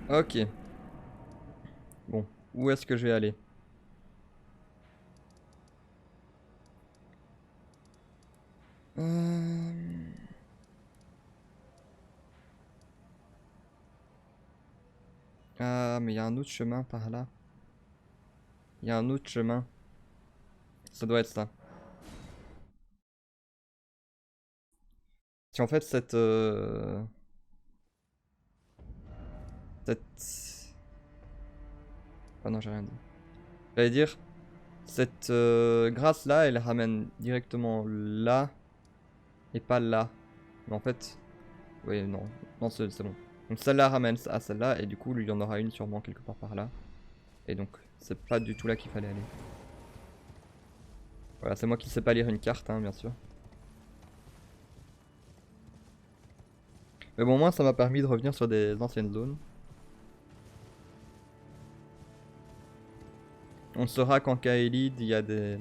Ok. Bon, où est-ce que je vais aller? Euh, Ah, mais il y a un autre chemin par là. Il y a un autre chemin. Ça doit être ça. Si en fait cette... Ah non, j'ai rien dit. J'allais dire, cette grâce là, elle ramène directement là et pas là. Mais en fait, oui, non, non, c'est bon. Donc celle-là ramène à celle-là et du coup, il y en aura une sûrement quelque part par là. Et donc, c'est pas du tout là qu'il fallait aller. Voilà, c'est moi qui sais pas lire une carte, hein, bien sûr. Mais bon, au moins, ça m'a permis de revenir sur des anciennes zones. On saura qu'en Kaelid, il y a des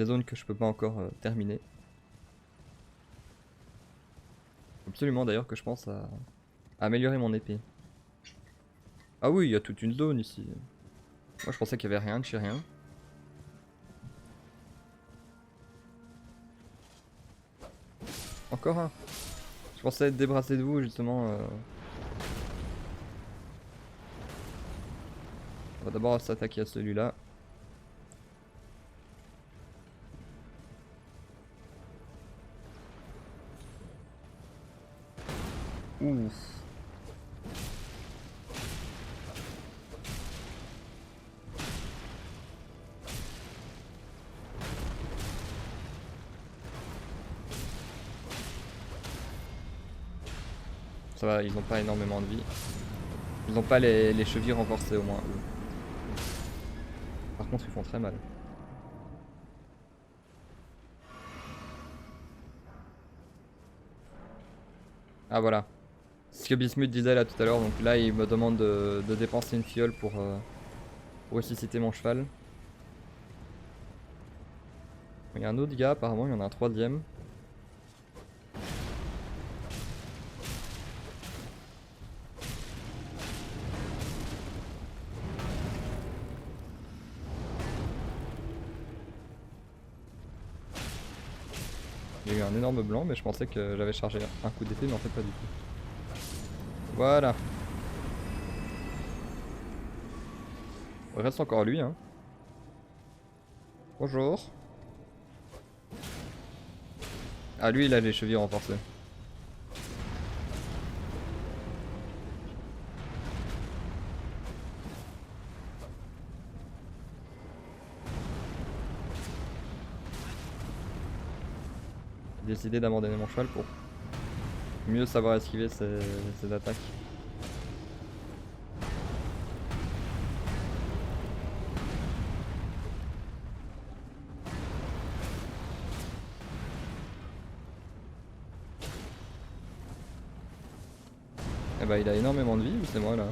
zones que je peux pas encore terminer. Absolument d'ailleurs que je pense à améliorer mon épée. Ah oui, il y a toute une zone ici. Moi je pensais qu'il y avait rien de chez rien. Encore un. Je pensais être débarrassé de vous justement. On va d'abord s'attaquer à celui-là. Ouf. Ça va, ils ont pas énormément de vie. Ils ont pas les chevilles renforcées au moins eux. Par contre ils font très mal. Ah voilà. C'est ce que Bismuth disait là tout à l'heure. Donc là il me demande de dépenser une fiole pour ressusciter mon cheval. Il y a un autre gars apparemment, il y en a un troisième. Il y a eu un énorme blanc, mais je pensais que j'avais chargé un coup d'épée, mais en fait pas du tout. Voilà. Il reste encore lui, hein. Bonjour. Ah, lui, il a les chevilles renforcées. J'ai décidé d'abandonner mon cheval pour mieux savoir esquiver ses attaques. Eh bah, il a énormément de vie ou c'est moi là?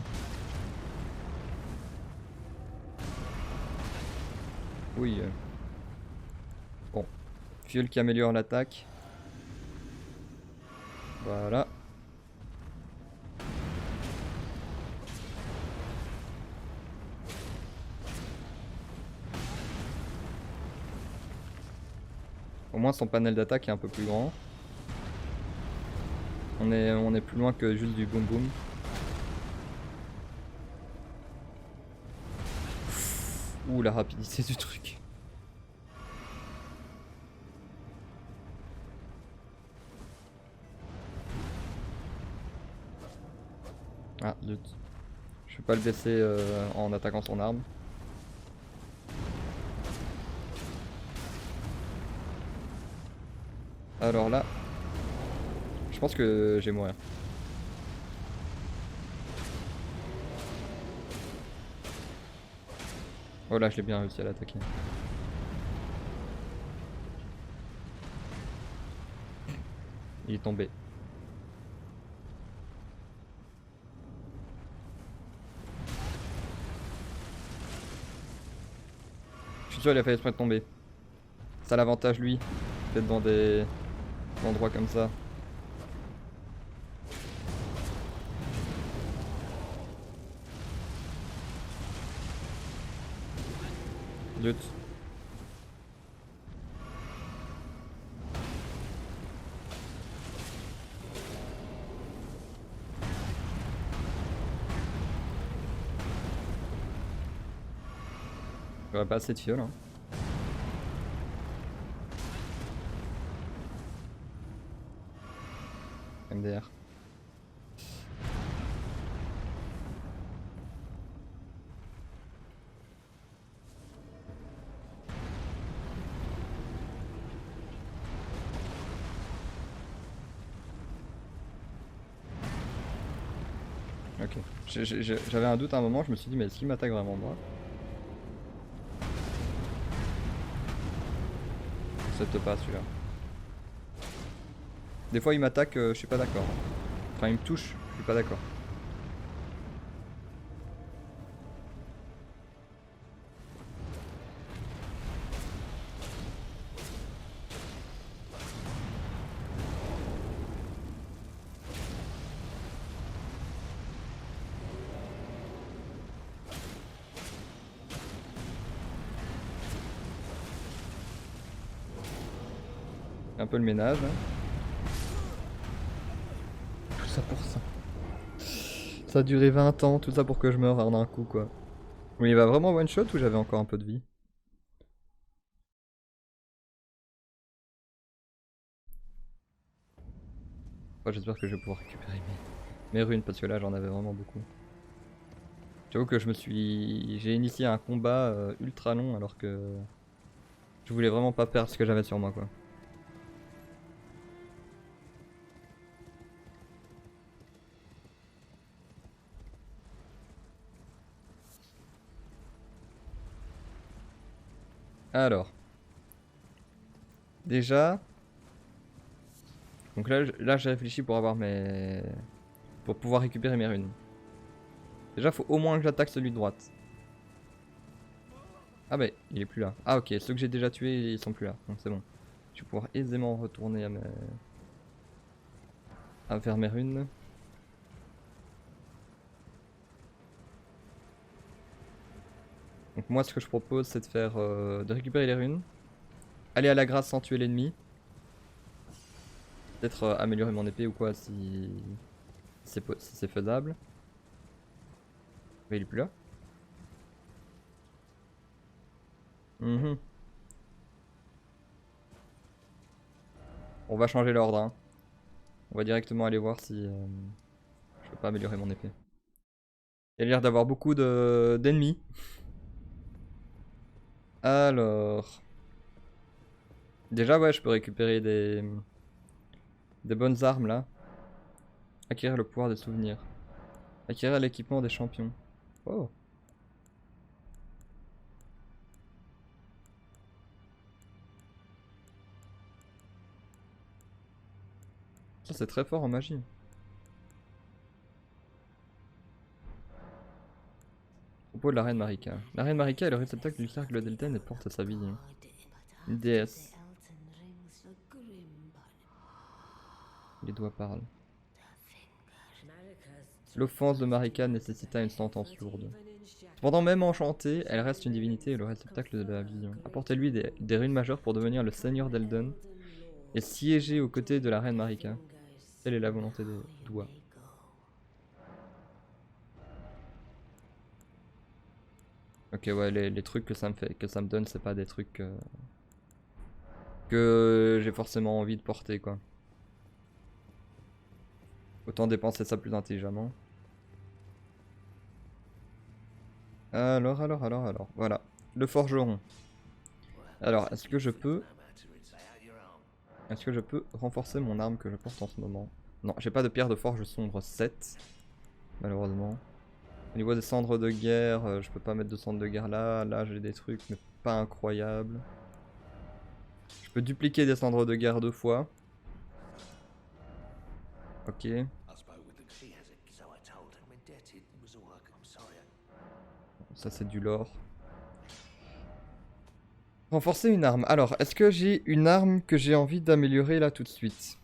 Oui. Bon. Fuel qui améliore l'attaque. Voilà. Au moins son panel d'attaque est un peu plus grand. On est plus loin que juste du boom boom. Ouh, la rapidité du truc. Ah, zut. Je vais pas le baisser en attaquant son arme. Alors là, je pense que j'ai mourir. Oh là, je l'ai bien réussi à l'attaquer. Il est tombé. Je suis sûr il a fait exprès de tomber. Ça a l'avantage lui, d'être dans des endroits comme ça. Zut. J'aurais pas assez de fioles, hein. MDR. Ok. J'avais un doute à un moment, je me suis dit mais est-ce qu'il m'attaque vraiment moi? Je accepte pas celui-là. Des fois il m'attaque, je suis pas d'accord. Enfin il me touche, je suis pas d'accord. Un peu le ménage. Hein. Tout ça pour ça. Ça a duré 20 ans, tout ça pour que je meure en un coup quoi. Oui, il va vraiment one shot ou j'avais encore un peu de vie? Enfin, j'espère que je vais pouvoir récupérer mes runes parce que là j'en avais vraiment beaucoup. J'avoue que j'ai initié un combat ultra long alors que je voulais vraiment pas perdre ce que j'avais sur moi quoi. Alors. Déjà. Donc là j'ai réfléchi pour avoir pour pouvoir récupérer mes runes. Déjà faut au moins que j'attaque celui de droite. Ah bah il est plus là. Ah ok, ceux que j'ai déjà tués ils sont plus là. Donc c'est bon. Je vais pouvoir aisément retourner à faire mes runes. Donc moi ce que je propose c'est de faire de récupérer les runes. Aller à la grâce sans tuer l'ennemi. Peut-être améliorer mon épée ou quoi si c'est faisable. Mais il est plus là. Mhm. On va changer l'ordre. Hein. On va directement aller voir si je peux pas améliorer mon épée. Il y a l'air d'avoir beaucoup d'ennemis. Alors. Déjà ouais je peux récupérer des bonnes armes là. Acquérir le pouvoir des souvenirs. Acquérir l'équipement des champions. Oh. Ça c'est très fort en magie. Propos de la reine Marika. La reine Marika est le réceptacle du cercle d'Elten et porte sa vie. Une déesse. Les doigts parlent. L'offense de Marika nécessita une sentence lourde. Cependant, même enchantée, elle reste une divinité et le réceptacle de la vision. Apportez-lui des runes majeures pour devenir le seigneur d'Elden et siéger aux côtés de la reine Marika. Telle est la volonté des doigts. Ok, ouais, les trucs que ça me donne, c'est pas des trucs que j'ai forcément envie de porter, quoi. Autant dépenser ça plus intelligemment. Alors. Voilà. Le forgeron. Alors, est-ce que je peux renforcer mon arme que je porte en ce moment? Non, j'ai pas de pierre de forge sombre 7. Malheureusement. Au niveau des cendres de guerre, je peux pas mettre de cendres de guerre là. Là, j'ai des trucs, mais pas incroyables. Je peux dupliquer des cendres de guerre 2 fois. Ok. Ça, c'est du lore. Renforcer une arme. Alors, est-ce que j'ai une arme que j'ai envie d'améliorer là tout de suite?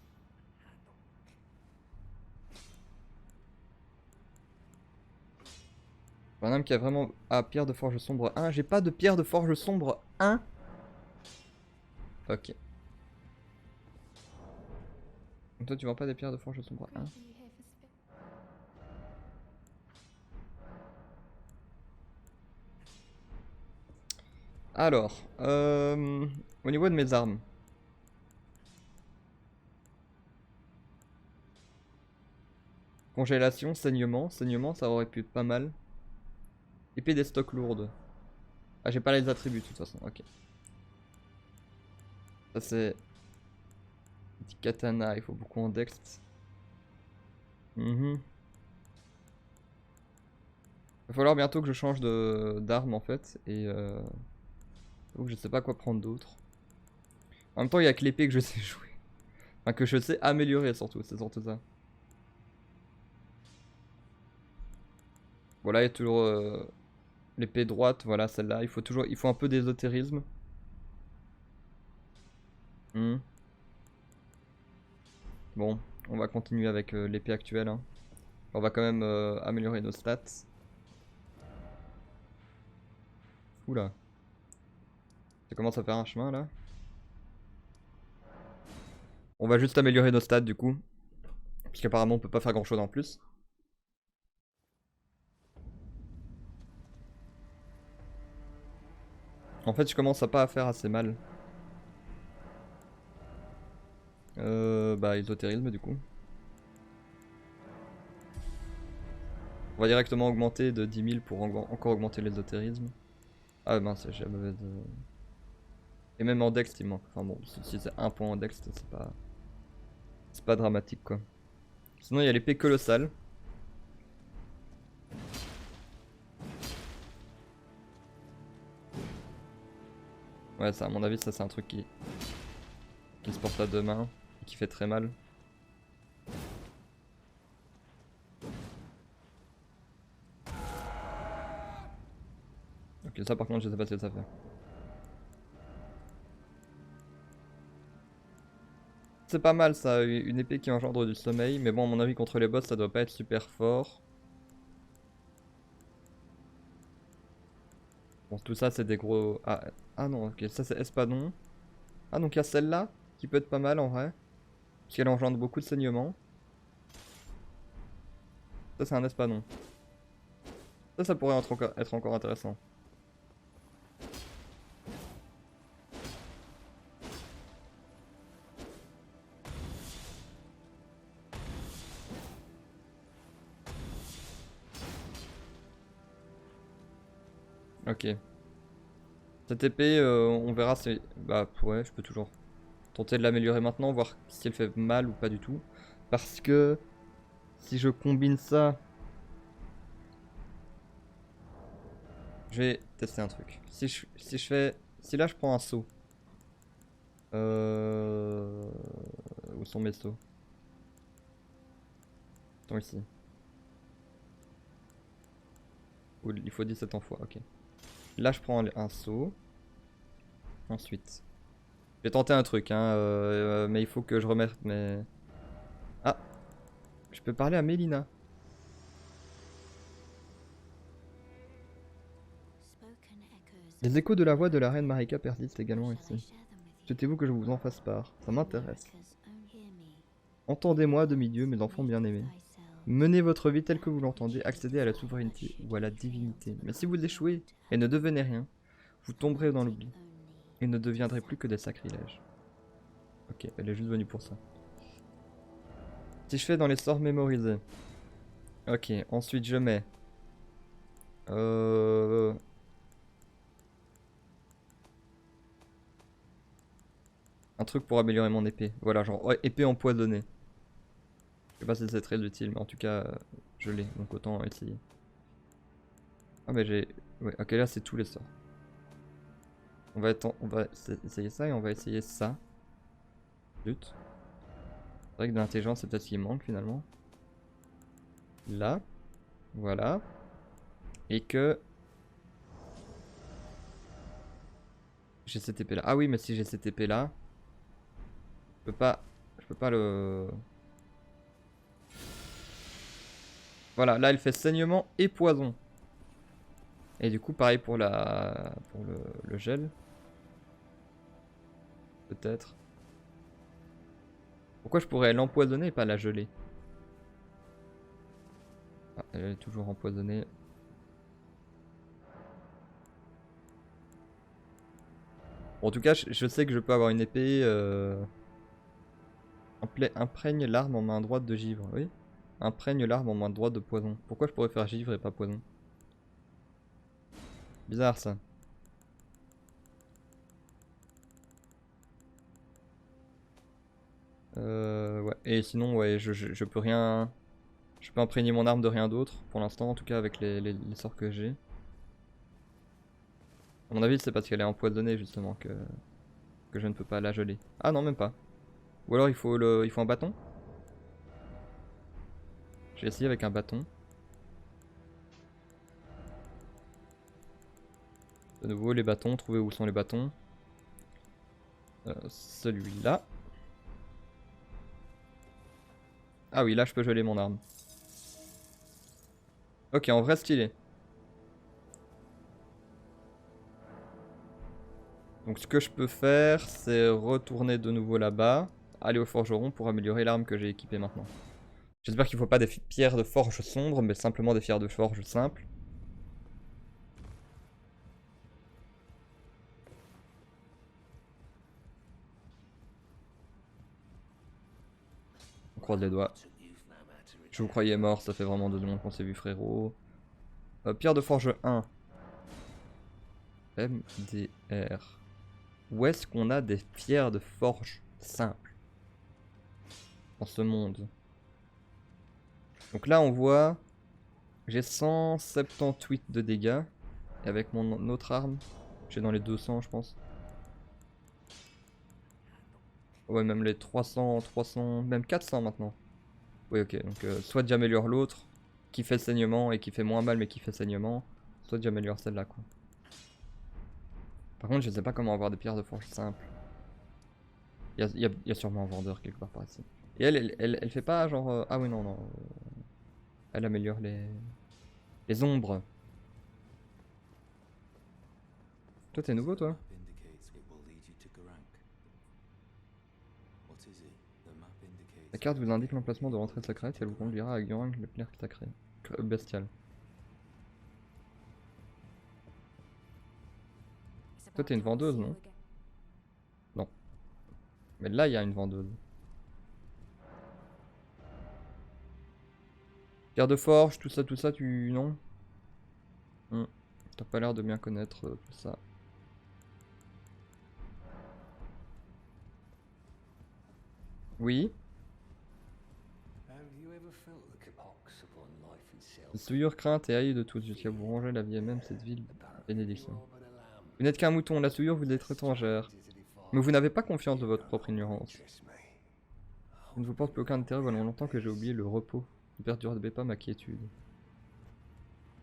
Un homme qui a vraiment... Ah, pierre de forge sombre 1. J'ai pas de pierre de forge sombre 1. Ok. Donc toi tu vends pas des pierres de forge sombre 1. Alors, au niveau de mes armes. Congélation, saignement. Saignement, ça aurait pu être pas mal. Épée des stocks lourdes. Ah, j'ai pas les attributs de toute façon, ok. Ça c'est... Petit katana, il faut beaucoup en dex. Il va falloir bientôt que je change d'arme en fait. Et donc je sais pas quoi prendre d'autre. En même temps, il y a que l'épée que je sais jouer. Enfin, que je sais améliorer surtout, c'est surtout ça. Voilà, il y a toujours l'épée droite, voilà celle-là. Il faut un peu d'ésotérisme. Bon, on va continuer avec l'épée actuelle. Hein. On va quand même améliorer nos stats. Oula. Ça commence à faire un chemin là. On va juste améliorer nos stats du coup. Puisqu'apparemment on peut pas faire grand chose en plus. En fait je commence à pas à faire assez mal. Bah ésotérisme du coup. On va directement augmenter de 10 000 pour encore augmenter l'ésotérisme. Ah mince, j'ai la mauvaise... Et même en dex il manque. Enfin bon, si c'est un point en dex, c'est pas dramatique quoi. Sinon il y a l'épée colossale. Ouais, ça à mon avis ça c'est un truc qui se porte à deux mains et qui fait très mal. Ok, ça par contre je sais pas ce que ça fait. C'est pas mal ça, une épée qui engendre du sommeil, mais bon à mon avis contre les boss ça doit pas être super fort. Bon tout ça c'est des gros... Ah non, ok, ça c'est espadon. Ah donc il y a celle-là qui peut être pas mal en vrai. Parce qu'elle engendre beaucoup de saignements. Ça c'est un espadon. Ça pourrait être encore intéressant. Ok. Cette épée, on verra si... Bah ouais, je peux toujours tenter de l'améliorer maintenant, voir si elle fait mal ou pas du tout. Parce que si je combine ça... Je vais tester un truc. Si je fais... Si là je prends un saut. Où sont mes sauts? Ils sont ici. Il faut 17 en fois, ok. Là je prends un saut. Ensuite. Je vais tenter un truc, hein, mais il faut que je remette mes... Ah! Je peux parler à Mélina. Les échos de la voix de la reine Marika persistent également ici. Souhaitez-vous que je vous en fasse part? Ça m'intéresse. Entendez-moi, demi-dieu, mes enfants bien-aimés. Menez votre vie telle que vous l'entendez, accédez à la souveraineté ou à la divinité. Mais si vous échouez et ne devenez rien, vous tomberez dans l'oubli et ne deviendrez plus que des sacrilèges. Ok, elle est juste venue pour ça. Si je fais dans les sorts mémorisés. Ok, ensuite je mets... Un truc pour améliorer mon épée. Voilà, genre ouais, épée empoisonnée. Je sais pas si c'est très utile, mais en tout cas, je l'ai, donc autant essayer. Ah mais j'ai... Ouais, ok, là c'est tous les sorts. On va essayer ça et on va essayer ça. Zut. C'est vrai que de l'intelligence c'est peut-être ce qui manque finalement. Là. Voilà. Et que... J'ai cette épée là. Ah oui, mais si j'ai cette épée là... Je peux pas... Je peux pas le... Voilà, là elle fait saignement et poison. Et du coup, pareil pour le gel. Peut-être. Pourquoi je pourrais l'empoisonner et pas la geler? Ah, elle est toujours empoisonnée. Bon, en tout cas, je sais que je peux avoir une épée. Imprègne l'arme en main droite de givre. Oui. Imprègne l'arme en main droite de poison. Pourquoi je pourrais faire givre et pas poison? Bizarre ça. Ouais. Et sinon, ouais, je peux rien. Je peux imprégner mon arme de rien d'autre, pour l'instant, en tout cas avec les sorts que j'ai. À mon avis, c'est parce qu'elle est empoisonnée justement que je ne peux pas la geler. Ah non, même pas. Ou alors il faut un bâton. J'ai essayé avec un bâton. De nouveau, les bâtons, trouver où sont les bâtons. Celui-là. Ah oui, là je peux geler mon arme. Ok, en vrai stylé. Donc ce que je peux faire, c'est retourner de nouveau là-bas, aller au forgeron pour améliorer l'arme que j'ai équipée maintenant. J'espère qu'il ne faut pas des pierres de forge sombres, mais simplement des pierres de forge simples. On croise les doigts. Je vous croyais mort, ça fait vraiment 2 secondes qu'on s'est vu, frérot. Pierre de forge 1. MDR. Où est-ce qu'on a des pierres de forge simples dans ce monde? Donc là on voit, j'ai 178 de dégâts. Et avec mon autre arme, j'ai dans les 200 je pense. Ouais, même les 300, 300, même 400 maintenant. Oui, ok, donc soit j'améliore l'autre, qui fait saignement et qui fait moins mal mais qui fait saignement, soit j'améliore celle-là quoi. Par contre, je sais pas comment avoir des pierres de forge simples. Il y a sûrement un vendeur quelque part par ici. Et elle fait pas genre... ah oui, non, non. Elle améliore les ombres. Toi, t'es nouveau, toi? La carte vous indique l'emplacement de l'entrée secrète et elle vous conduira à Gurang, le clerc sacré. Bestial. Toi, t'es une vendeuse, non? Non. Mais là, il y a une vendeuse. Pierre de forge, tout ça, tu... Non? T'as pas l'air de bien connaître tout ça. Oui. Souillure, crainte et haï de tous, jusqu'à vous ranger la vie même cette ville bénédiction. Vous n'êtes qu'un mouton, la souillure vous êtes étrangère. Mais vous n'avez pas confiance de votre propre ignorance. Je ne vous porte plus aucun intérêt, voilà longtemps que j'ai oublié le repos. Ne perturbez pas ma quiétude.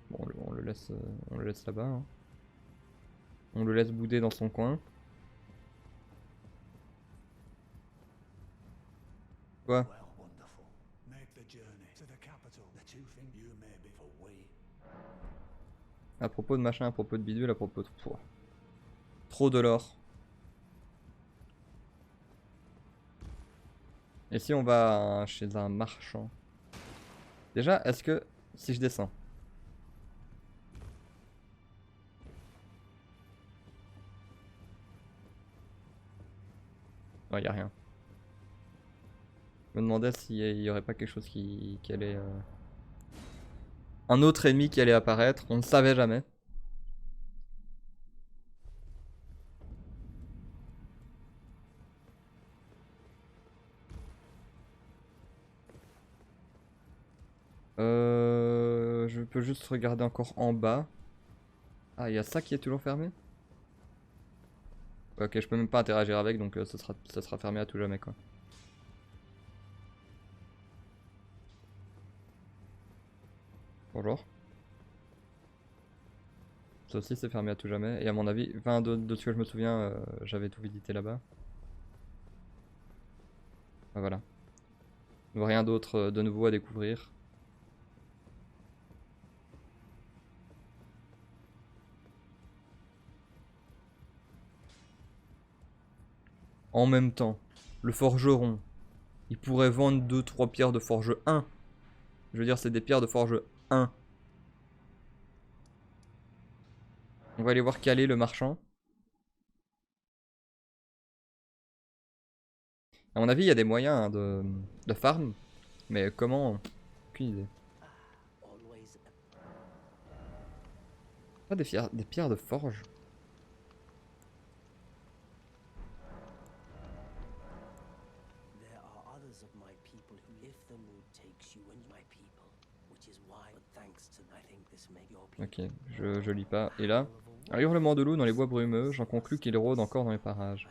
Bon, on le laisse là-bas. Hein. On le laisse bouder dans son coin. Quoi? À propos de machin, à propos de bidule, à propos de... Pouah. Trop de l'or. Et si on va chez un marchand? Déjà, est-ce que... Si je descends... Non, y a rien. Je me demandais s'il y aurait pas quelque chose qui allait... Un autre ennemi qui allait apparaître, on ne savait jamais. Je peux juste regarder encore en bas. Ah, il y a ça qui est toujours fermé? Ok, je peux même pas interagir avec, donc ça sera fermé à tout jamais, quoi. Bonjour. Ça aussi c'est fermé à tout jamais. Et à mon avis, enfin de ce que je me souviens, j'avais tout visité là-bas. Ah, voilà. Donc, rien d'autre de nouveau à découvrir. En même temps, le forgeron, il pourrait vendre 2-3 pierres de forge 1. Je veux dire, c'est des pierres de forge 1. On va aller voir Calais, le marchand. À mon avis, il y a des moyens hein, de farm. Mais comment? Aucune idée. Pas des pierres de forge. Ok, je lis pas. Et là, un hurlement de loup dans les bois brumeux, j'en conclus qu'il rôde encore dans les parages.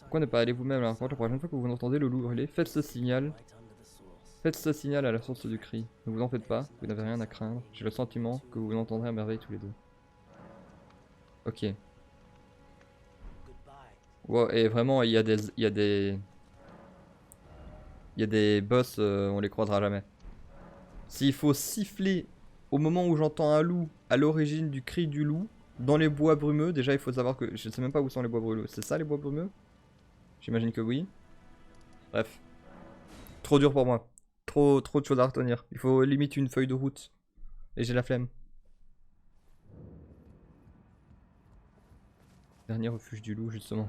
Pourquoi ne pas aller vous-même à la rencontre la prochaine fois que vous entendez le loup hurler? Faites ce signal. Faites ce signal à la source du cri. Ne vous en faites pas, vous n'avez rien à craindre. J'ai le sentiment que vous entendrez à merveille tous les deux. Ok. Wow, et vraiment, il y a des boss, on les croisera jamais. S'il faut siffler au moment où j'entends un loup à l'origine du cri du loup, dans les bois brumeux, déjà il faut savoir que je sais même pas où sont les bois brumeux. C'est ça les bois brumeux? J'imagine que oui. Bref. Trop dur pour moi. Trop de choses à retenir. Il faut limite une feuille de route. Et j'ai la flemme. Dernier refuge du loup, justement.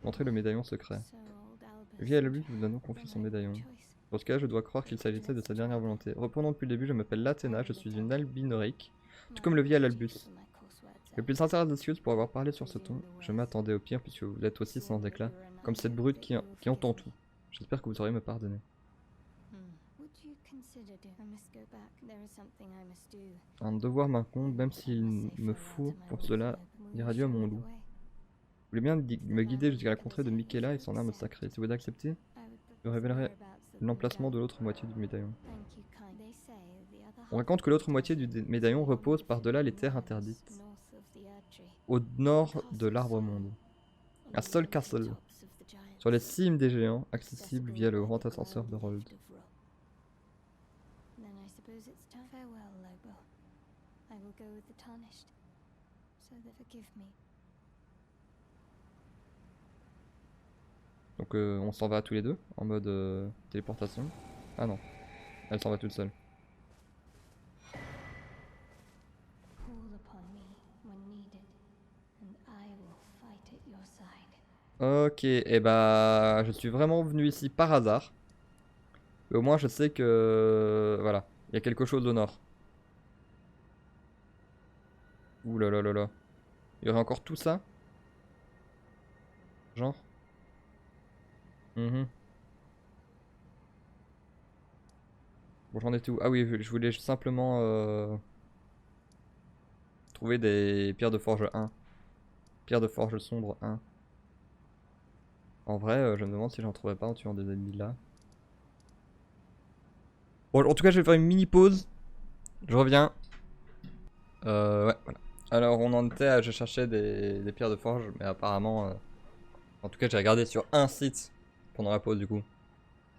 Montrez le médaillon secret. Le vieil Albus nous a donc confié son médaillon. Dans ce cas, je dois croire qu'il s'agissait de sa dernière volonté. Reprenons depuis le début, je m'appelle Lathéna, je suis une albinorique, tout comme le vieil Albus. Le plus sincère des excuses pour avoir parlé sur ce ton. Je m'attendais au pire puisque vous êtes aussi sans éclat, comme cette brute qui entend tout. J'espère que vous saurez me pardonner. Un devoir m'incombe, même s'il me faut pour cela dire adieu à mon loup. Vous voulez bien me guider jusqu'à la contrée de Michaela et son arme sacrée. Si vous acceptez, je révélerai l'emplacement de l'autre moitié du médaillon. On raconte que l'autre moitié du médaillon repose par-delà les terres interdites, au nord de l'Arbre Monde, à Soul Castle, sur les cimes des géants, accessible via le grand ascenseur de Rold. Donc on s'en va tous les deux, en mode téléportation. Ah non, elle s'en va toute seule. Ok, et bah je suis vraiment venu ici par hasard. Mais au moins je sais que... Voilà, il y a quelque chose au nord. Ouh là là là là. Il y aurait encore tout ça? Genre? Bon, j'en étais où? Ah oui, je voulais simplement trouver des pierres de forge 1. Pierres de forge sombre 1. En vrai, je me demande si j'en trouverais pas en tuant des ennemis là. Bon, en tout cas, je vais faire une mini pause. Je reviens. Ouais, voilà. Alors, on en était à... Je cherchais des pierres de forge, mais apparemment... En tout cas, j'ai regardé sur un site pendant la pause du coup.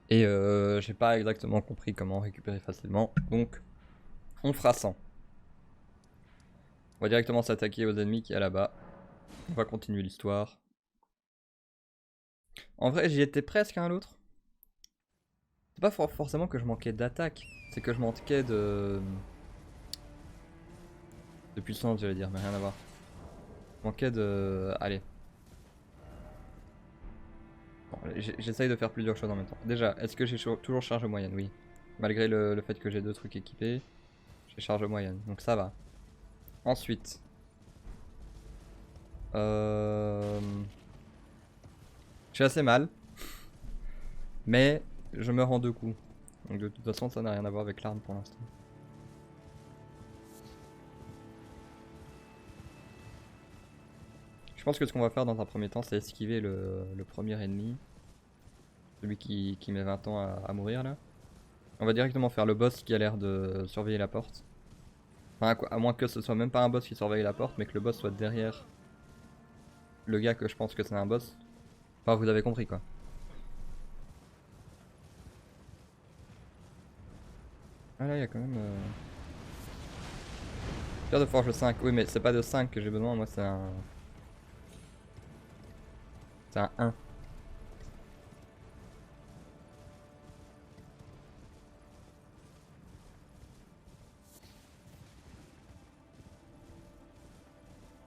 Et j'ai pas exactement compris comment récupérer facilement. Donc, on fera 100. On va directement s'attaquer aux ennemis qui est là-bas. On va continuer l'histoire. En vrai, j'y étais presque à l'autre. C'est pas forcément que je manquais d'attaque, c'est que je manquais de puissance, j'allais dire, mais rien à voir. Je manquais de... Allez. Bon, j'essaye de faire plusieurs choses en même temps. Déjà, est-ce que j'ai toujours charge moyenne? Oui. Malgré le fait que j'ai 2 trucs équipés, j'ai charge moyenne, donc ça va. Ensuite... J'ai assez mal. Mais je meurs en 2 coups. Donc de toute façon, ça n'a rien à voir avec l'arme pour l'instant. Je pense que ce qu'on va faire dans un premier temps, c'est esquiver le premier ennemi. Celui qui met 20 ans à mourir là. On va directement faire le boss qui a l'air de surveiller la porte. Enfin, à moins que ce soit même pas un boss qui surveille la porte, mais que le boss soit derrière le gars que je pense que c'est un boss. Enfin, vous avez compris quoi. Ah là, il y a quand même... Pierre de forge 5. Oui, mais c'est pas de 5 que j'ai besoin, moi c'est un... C'est un 1.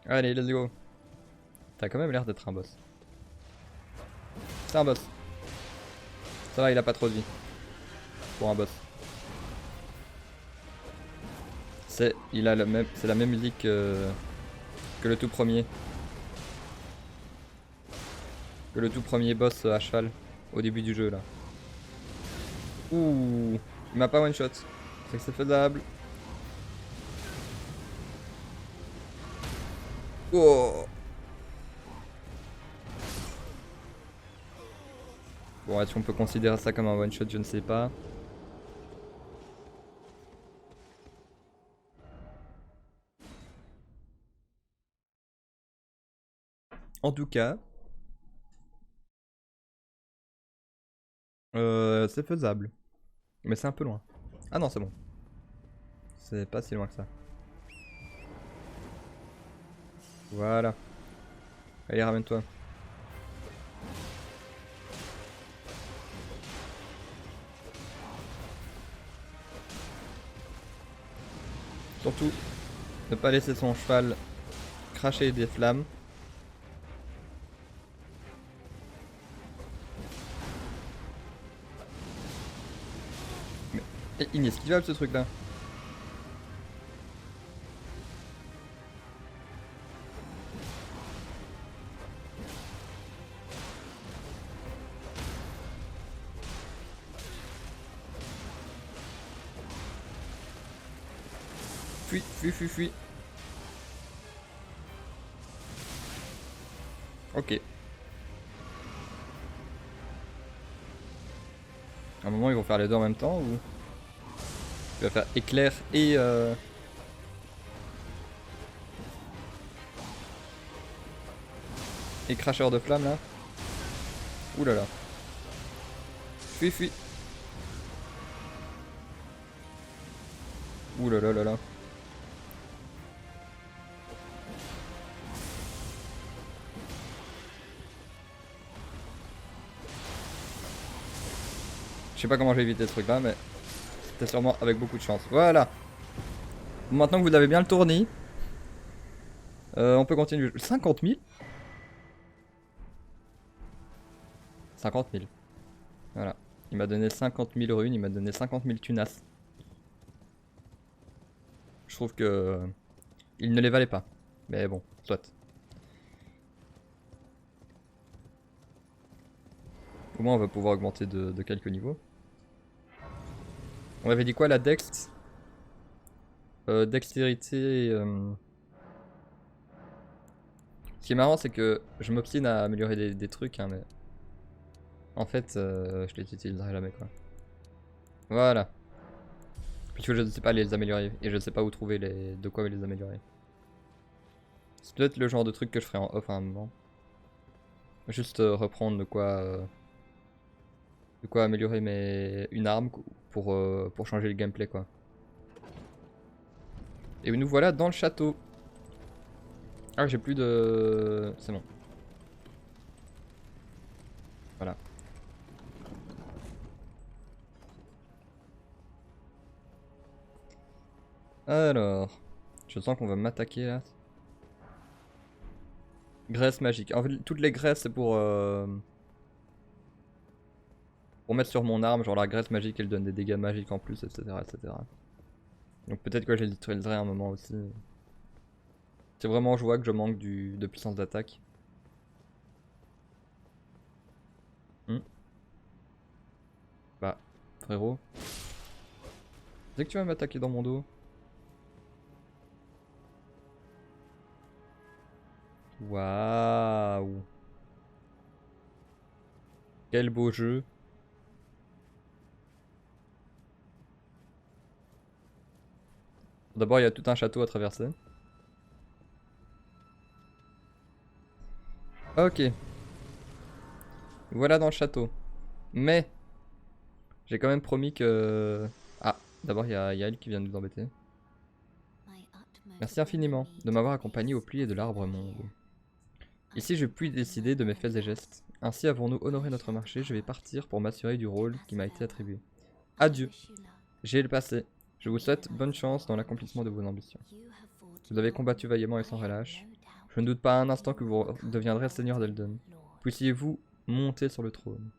Allez, let's go. T'as quand même l'air d'être un boss. C'est un boss. Ça va, il a pas trop de vie. Pour un boss. C'est la même musique que le tout premier. Que le tout premier boss à cheval. Au début du jeu là. Ouh. Il m'a pas one shot. C'est que c'est faisable. Oh. Bon, est-ce qu'on peut considérer ça comme un one shot? Je ne sais pas. En tout cas, c'est faisable. Mais c'est un peu loin. Ah non, c'est bon. C'est pas si loin que ça. Voilà. Allez, ramène-toi. Surtout, ne pas laisser son cheval cracher des flammes. Mais inesquivable ce truc là. Fuis, fuis, fuis, fuis. Ok. À un moment ils vont faire les deux en même temps ou... Tu vas faire éclair et cracheur de flammes là. Ouh là là. Fuis, fuis. Ouh là là là là. Je sais pas comment j'ai évité ce truc là, mais c'était sûrement avec beaucoup de chance. Voilà. Maintenant que vous avez bien le tournis, on peut continuer. 50 000 50 000. Voilà. Il m'a donné 50 000 runes, il m'a donné 50 000 tunas. Je trouve que... il ne les valait pas. Mais bon, soit. Au moins on va pouvoir augmenter de quelques niveaux. On avait dit quoi la dex? Dextérité... Ce qui est marrant c'est que je m'obstine à améliorer des trucs, hein, mais... En fait, je les utiliserai jamais quoi. Voilà. Puisque je ne sais pas les améliorer. Et je ne sais pas où trouver de quoi les améliorer. C'est peut-être le genre de truc que je ferai en off à un moment. Juste reprendre de quoi améliorer une arme pour changer le gameplay quoi. Et nous voilà dans le château. Ah j'ai plus de... C'est bon. Voilà. Alors... Je sens qu'on va m'attaquer là. Graisse magique. En fait toutes les graisses c'est pour mettre sur mon arme. Genre la graisse magique elle donne des dégâts magiques en plus, etc. etc. Donc peut-être que je l'utiliserai un moment aussi. C'est vraiment je vois que je manque de puissance d'attaque. Bah, frérot. Dès que tu vas m'attaquer dans mon dos. Waouh. Quel beau jeu. D'abord il y a tout un château à traverser. Ok. Voilà dans le château. Mais j'ai quand même promis que... Ah, d'abord il y a elle qui vient de nous embêter. Merci infiniment de m'avoir accompagné au pilier de l'arbre monde. Ici je puis décider de mes faits et gestes. Ainsi avons-nous honoré notre marché, je vais partir pour m'assurer du rôle qui m'a été attribué. Adieu. J'ai le passé. Je vous souhaite bonne chance dans l'accomplissement de vos ambitions. Vous avez combattu vaillamment et sans relâche. Je ne doute pas un instant que vous deviendrez seigneur d'Eldon. Puissiez-vous monter sur le trône.